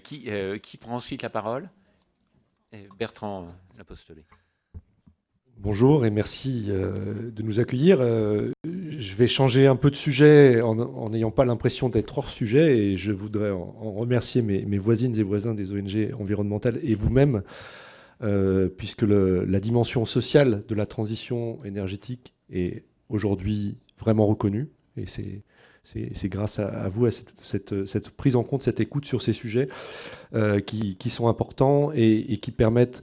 Qui prend ensuite la parole? Bertrand Lapostelet. Bonjour et merci de nous accueillir. Je vais changer un peu de sujet en n'ayant pas l'impression d'être hors sujet et je voudrais en remercier mes voisines et voisins des ONG environnementales et vous-même, puisque la dimension sociale de la transition énergétique est aujourd'hui vraiment reconnue. Et c'est grâce à vous, à cette prise en compte, cette écoute sur ces sujets qui sont importants et qui permettent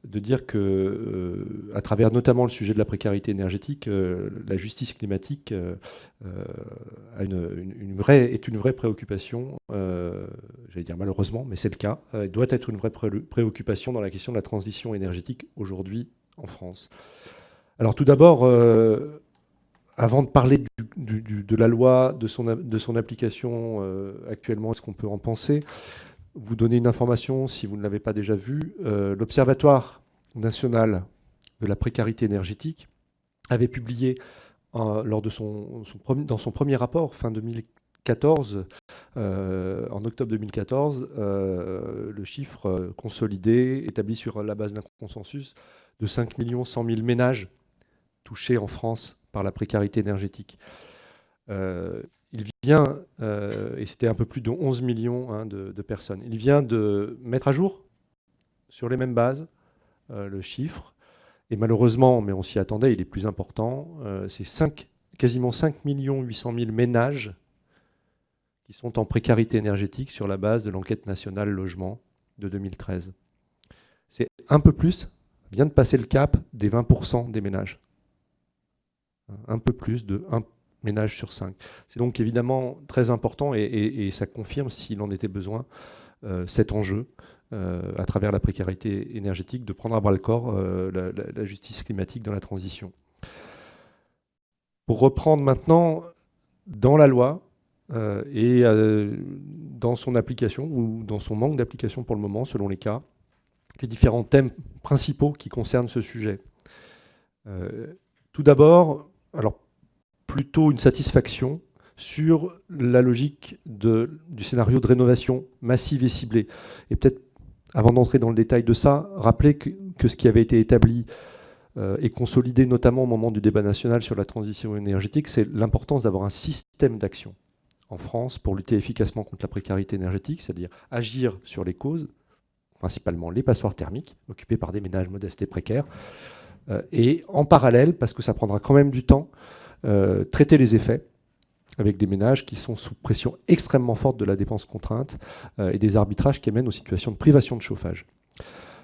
de dire que, à travers notamment le sujet de la précarité énergétique, la justice climatique est une vraie préoccupation, j'allais dire malheureusement, mais c'est le cas, doit être une vraie préoccupation dans la question de la transition énergétique aujourd'hui en France. Alors tout d'abord, avant de parler de la loi, de son application actuellement, est-ce qu'on peut en penser ? Vous donner une information, si vous ne l'avez pas déjà vue. L'Observatoire national de la précarité énergétique avait publié dans son premier rapport, fin 2014, en octobre 2014, le chiffre consolidé, établi sur la base d'un consensus, de 5 100 000 ménages touchés en France par la précarité énergétique. Il vient, et c'était un peu plus de 11 millions de personnes, il vient de mettre à jour, sur les mêmes bases, le chiffre. Et malheureusement, mais on s'y attendait, il est plus important, c'est quasiment 5 800 000 ménages qui sont en précarité énergétique sur la base de l'enquête nationale logement de 2013. C'est un peu plus, vient de passer le cap des 20% des ménages. Un peu plus de 1 ménage sur 5. C'est donc évidemment très important et ça confirme, s'il en était besoin, cet enjeu à travers la précarité énergétique, de prendre à bras-le-corps la justice climatique dans la transition. Pour reprendre maintenant dans la loi et dans son application ou dans son manque d'application pour le moment, selon les cas, les différents thèmes principaux qui concernent ce sujet. Tout d'abord, alors plutôt une satisfaction sur la logique du scénario de rénovation massive et ciblée. Et peut-être, avant d'entrer dans le détail de ça, rappeler que ce qui avait été établi et consolidé notamment au moment du débat national sur la transition énergétique, c'est l'importance d'avoir un système d'action en France pour lutter efficacement contre la précarité énergétique, c'est-à-dire agir sur les causes, principalement les passoires thermiques, occupées par des ménages modestes et précaires, et en parallèle, parce que ça prendra quand même du temps, traiter les effets avec des ménages qui sont sous pression extrêmement forte de la dépense contrainte et des arbitrages qui amènent aux situations de privation de chauffage.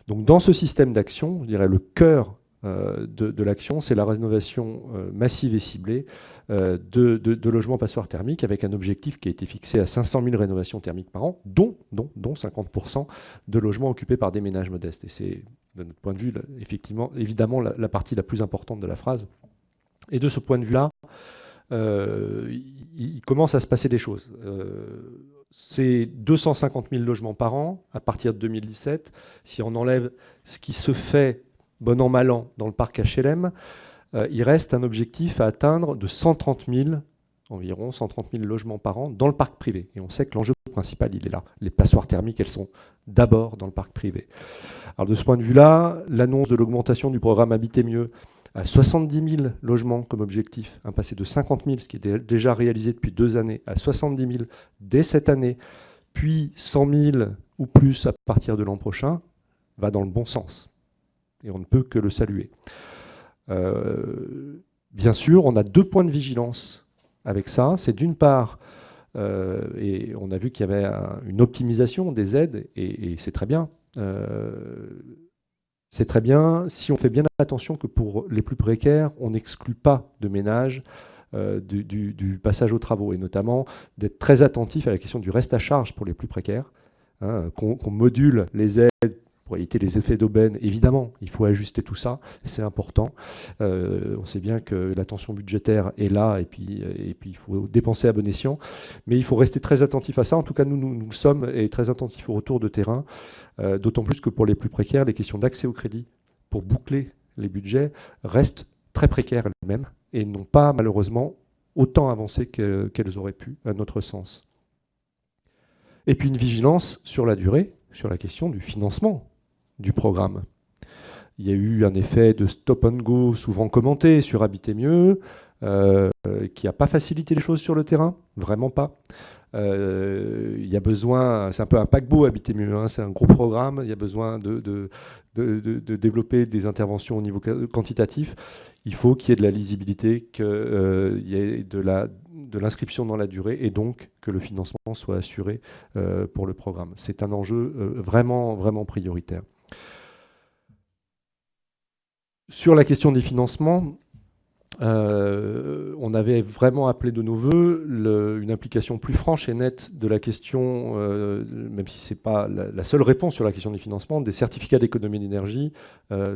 Donc dans ce système d'action, je dirais le cœur de l'action, c'est la rénovation massive et ciblée de logements passoires thermiques avec un objectif qui a été fixé à 500 000 rénovations thermiques par an, dont 50% de logements occupés par des ménages modestes. Et c'est, de notre point de vue, effectivement, évidemment, la partie la plus importante de la phrase. Et de ce point de vue-là, il commence à se passer des choses. C'est 250 000 logements par an à partir de 2017. Si on enlève ce qui se fait bon an, mal an dans le parc HLM, il reste un objectif à atteindre de 130 000, environ 130 000 logements par an dans le parc privé. Et on sait que l'enjeu principal, il est là. Les passoires thermiques, elles sont d'abord dans le parc privé. Alors de ce point de vue-là, l'annonce de l'augmentation du programme Habiter mieux à 70 000 logements comme objectif, un passé de 50 000, ce qui est déjà réalisé depuis 2 années, à 70 000 dès cette année, puis 100 000 ou plus à partir de l'an prochain, va dans le bon sens. Et on ne peut que le saluer. Bien sûr, on a 2 points de vigilance avec ça. C'est d'une part, et on a vu qu'il y avait une optimisation des aides, et c'est très bien. C'est très bien si on fait bien attention que pour les plus précaires, on n'exclut pas de ménages du passage aux travaux, et notamment d'être très attentif à la question du reste à charge pour les plus précaires, qu'on module les aides pour éviter les effets d'aubaine. Évidemment, il faut ajuster tout ça, c'est important. On sait bien que la tension budgétaire est là, et puis il faut dépenser à bon escient, mais il faut rester très attentif à ça. En tout cas, nous le sommes, et très attentifs au retour de terrain, d'autant plus que pour les plus précaires, les questions d'accès au crédit pour boucler les budgets restent très précaires elles-mêmes, et n'ont pas malheureusement autant avancé qu'elles auraient pu, à notre sens. Et puis une vigilance sur la durée, sur la question du financement du programme. Il y a eu un effet de stop and go souvent commenté sur Habiter mieux, qui n'a pas facilité les choses sur le terrain, vraiment pas. Il y a besoin, c'est un peu un paquebot Habiter mieux, hein, c'est un gros programme, il y a besoin de développer des interventions au niveau quantitatif. Il faut qu'il y ait de la lisibilité, qu'il y ait de l'inscription dans la durée et donc que le financement soit assuré pour le programme. C'est un enjeu vraiment, vraiment prioritaire. Sur la question des financements, on avait vraiment appelé de nos voeux une implication plus franche et nette de la question, même si ce n'est pas la seule réponse sur la question du financement, des certificats d'économie d'énergie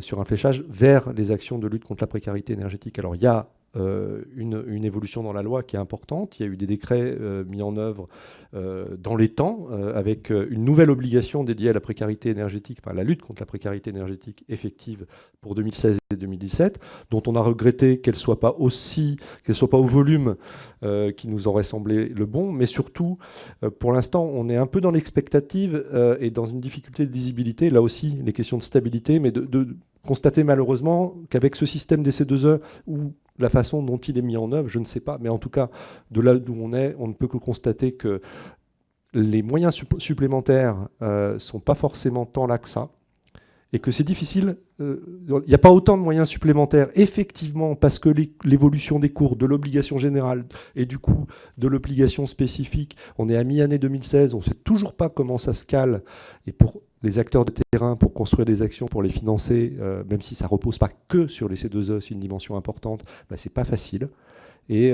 sur un fléchage vers les actions de lutte contre la précarité énergétique. Alors il y a une évolution dans la loi qui est importante. Il y a eu des décrets mis en œuvre dans les temps, avec une nouvelle obligation dédiée à la précarité énergétique, enfin, à la lutte contre la précarité énergétique effective pour 2016 et 2017, dont on a regretté qu'elle ne soit pas au volume qui nous aurait semblé le bon, mais surtout, pour l'instant, on est un peu dans l'expectative et dans une difficulté de lisibilité, là aussi, les questions de stabilité, mais de constater malheureusement qu'avec ce système des C2E, ou la façon dont il est mis en œuvre, je ne sais pas, mais en tout cas, de là d'où on est, on ne peut que constater que les moyens supplémentaires ne sont pas forcément tant là que ça, et que c'est difficile. Il n'y a pas autant de moyens supplémentaires, effectivement, parce que l'évolution des cours, de l'obligation générale et du coup de l'obligation spécifique, on est à mi-année 2016, on ne sait toujours pas comment ça se cale, et pour les acteurs de terrain, pour construire des actions, pour les financer, même si ça ne repose pas que sur les C2E, c'est une dimension importante, bah, ce n'est pas facile. Et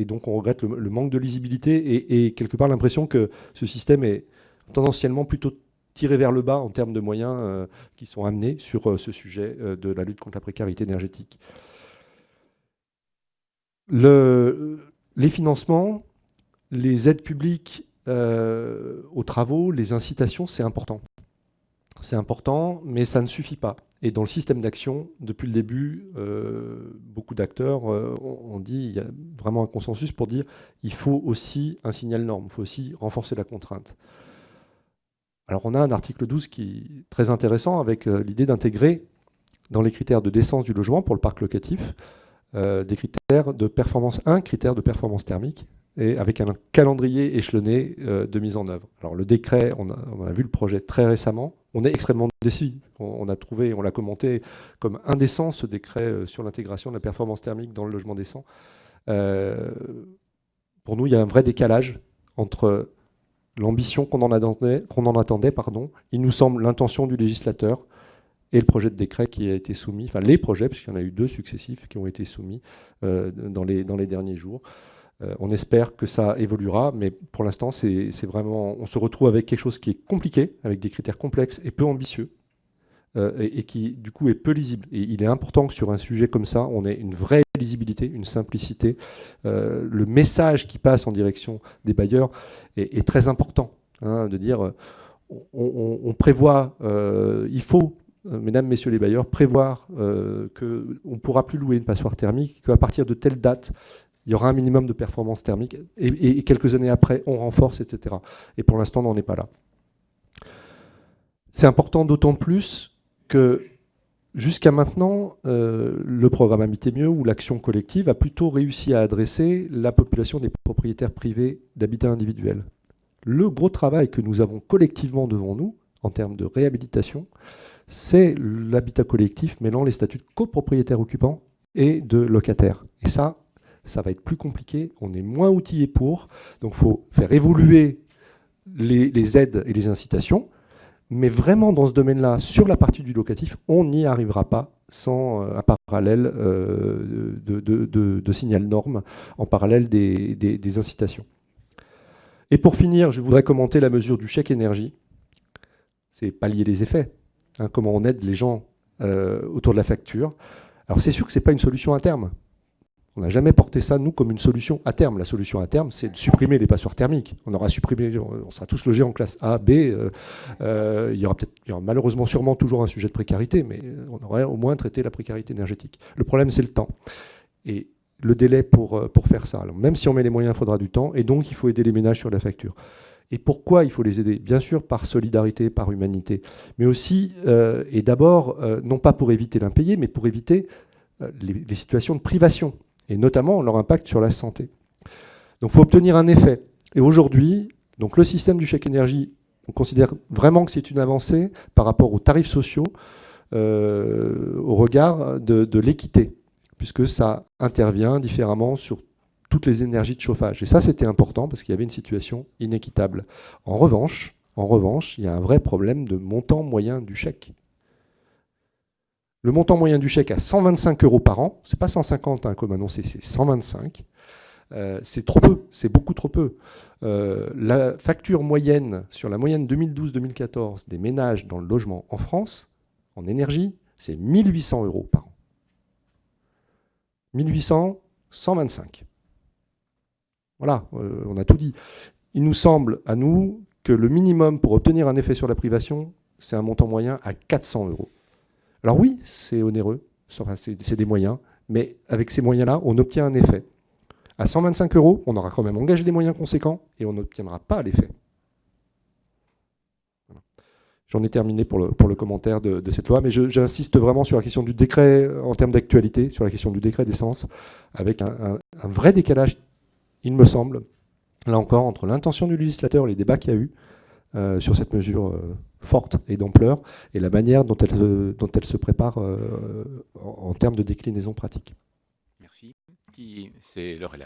donc on regrette le manque de lisibilité et quelque part l'impression que ce système est tendanciellement plutôt tiré vers le bas en termes de moyens qui sont amenés sur ce sujet de la lutte contre la précarité énergétique. Les financements, les aides publiques aux travaux, les incitations, c'est important. C'est important, mais ça ne suffit pas. Et dans le système d'action, depuis le début, beaucoup d'acteurs ont dit, il y a vraiment un consensus pour dire il faut aussi un signal norme, il faut aussi renforcer la contrainte. Alors on a un article 12 qui est très intéressant avec l'idée d'intégrer dans les critères de décence du logement pour le parc locatif des critères de performance, un critère de performance thermique, et avec un calendrier échelonné de mise en œuvre. Alors le décret, on a vu le projet très récemment, on est extrêmement déçus. On a trouvé, on l'a commenté comme indécent ce décret sur l'intégration de la performance thermique dans le logement décent. Pour nous, il y a un vrai décalage entre l'ambition qu'on en attendait, il nous semble l'intention du législateur et le projet de décret qui a été soumis, enfin les projets, puisqu'il y en a eu 2 successifs qui ont été soumis dans les derniers jours. On espère que ça évoluera, mais pour l'instant, c'est vraiment, on se retrouve avec quelque chose qui est compliqué, avec des critères complexes et peu ambitieux, et qui, du coup, est peu lisible. Et il est important que sur un sujet comme ça, on ait une vraie lisibilité, une simplicité. Le message qui passe en direction des bailleurs est très important, hein, de dire, on prévoit, il faut, mesdames, messieurs les bailleurs, prévoir qu'on ne pourra plus louer une passoire thermique, qu'à partir de telle date, il y aura un minimum de performance thermique, et quelques années après, on renforce, etc. Et pour l'instant, on n'en est pas là. C'est important d'autant plus que jusqu'à maintenant, le programme Habiter mieux ou l'action collective a plutôt réussi à adresser la population des propriétaires privés d'habitat individuel. Le gros travail que nous avons collectivement devant nous, en termes de réhabilitation, c'est l'habitat collectif mêlant les statuts de copropriétaires occupants et de locataires. Et ça va être plus compliqué, on est moins outillé pour, donc il faut faire évoluer les aides et les incitations, mais vraiment dans ce domaine-là, sur la partie du locatif, on n'y arrivera pas sans un parallèle de signal norme, en parallèle des incitations. Et pour finir, je voudrais commenter la mesure du chèque énergie. C'est pallier les effets, hein, comment on aide les gens autour de la facture. Alors c'est sûr que ce n'est pas une solution à terme. On n'a jamais porté ça, nous, comme une solution à terme. La solution à terme, c'est de supprimer les passoires thermiques. On sera tous logés en classe A, B. Il y aura malheureusement sûrement toujours un sujet de précarité, mais on aurait au moins traité la précarité énergétique. Le problème, c'est le temps. Et le délai pour faire ça. Alors, même si on met les moyens, il faudra du temps. Et donc, il faut aider les ménages sur la facture. Et pourquoi il faut les aider? Bien sûr, par solidarité, par humanité, mais aussi, et d'abord, non pas pour éviter l'impayé, mais pour éviter les situations de privation, et notamment leur impact sur la santé. Donc il faut obtenir un effet. Et aujourd'hui, donc le système du chèque énergie, on considère vraiment que c'est une avancée par rapport aux tarifs sociaux, au regard de l'équité, puisque ça intervient différemment sur toutes les énergies de chauffage. Et ça, c'était important parce qu'il y avait une situation inéquitable. En revanche, il y a un vrai problème de montant moyen du chèque. Le montant moyen du chèque à 125 € par an, c'est pas 150 hein, comme annoncé, c'est 125. C'est trop peu, c'est beaucoup trop peu. La facture moyenne, sur la moyenne 2012-2014 des ménages dans le logement en France, en énergie, c'est 1 800 € par an. 1 800, 125. Voilà, on a tout dit. Il nous semble, à nous, que le minimum pour obtenir un effet sur la privation, c'est un montant moyen à 400 €. Alors oui, c'est onéreux, enfin, c'est des moyens, mais avec ces moyens-là, on obtient un effet. À 125 €, on aura quand même engagé des moyens conséquents et on n'obtiendra pas l'effet. Voilà. J'en ai terminé pour le commentaire de cette loi, mais j'insiste vraiment sur la question du décret en termes d'actualité, sur la question du décret d'essence, avec un vrai décalage, il me semble, là encore, entre l'intention du législateur et les débats qu'il y a eu sur cette mesure forte et d'ampleur, et la manière dont elle se prépare en termes de déclinaison pratique. Merci. C'est Lorelai.